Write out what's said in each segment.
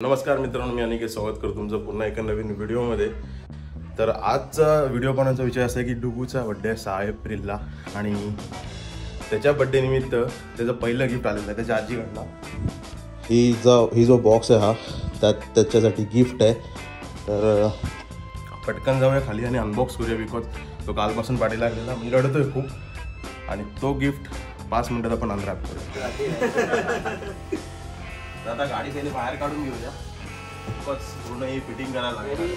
नमस्कार मित्रांनो, मी अनिकेत स्वागत करतो तुमचं पुन्हा एका नवीन व्हिडिओमध्ये। तर आजचा व्हिडिओ बनवण्याचा विषय असा आहे की डुगूचा बर्थडे 6 एप्रिलला आणि त्याच्या बर्थडे निमित्त त्याचं पहिलं गिफ्ट आलेलं आहे त्याच्या आजीकडनं। ही जो बॉक्स आहे हा त्याच्यासाठी गिफ्ट आहे। तर पटकन जाऊया खाली आणि अनबॉक्स करूया बिकॉज तो कालपासून पाठी लागलेला म्हणजे रडतोय खूप आणि तो गिफ्ट 5 मिनिटात आपण अनरॅप करूया। आता गाडी पहिले बाहेर काढून घेऊया बिकॉज पूर्ण ही फिटिंग करायला लागेल।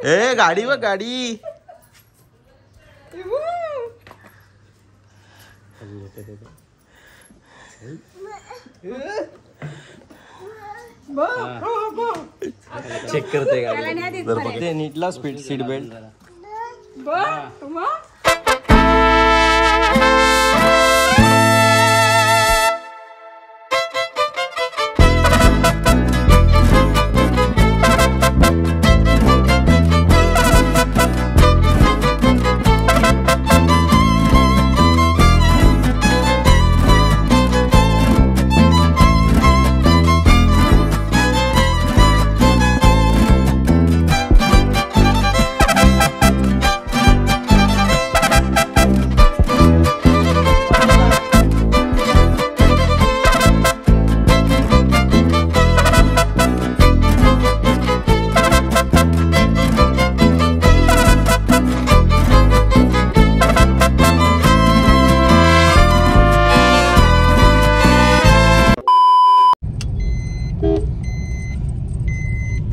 ए गाडी व गाडी चेक करते गाडी नीटला स्पीड सीट बेल्ट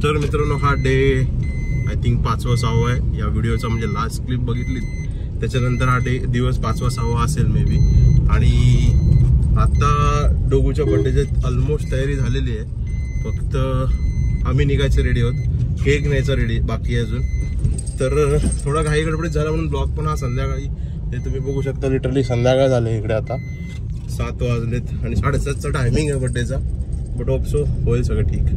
तर मित्रांनो हा डे आय थिंक 5वा 6वा आहे या व्हिडिओचा म्हणजे लास्ट क्लिप बघितली त्याच्यानंतर हा दिवस 5वा 6वा असेल मे बी। आणि आता डोगूच्या बर्थडेची ऑलमोस्ट तयारी झालेली आहे, फक्त आम्ही निघायचे रेडी आहोत, केक न्यायचा रेडी बाकी आहे अजून। तर थोडा घाई गडबडीत झाला म्हणून ब्लॉग पण हा संध्याकाळी हे तुम्ही बघू शकता लिटरली संध्याकाळ झाले इकडे आता 7 वाजलेत आणि 7:30चा टायमिंग आहे बर्थडेचा, बट होप सो होईल सगळं ठीक।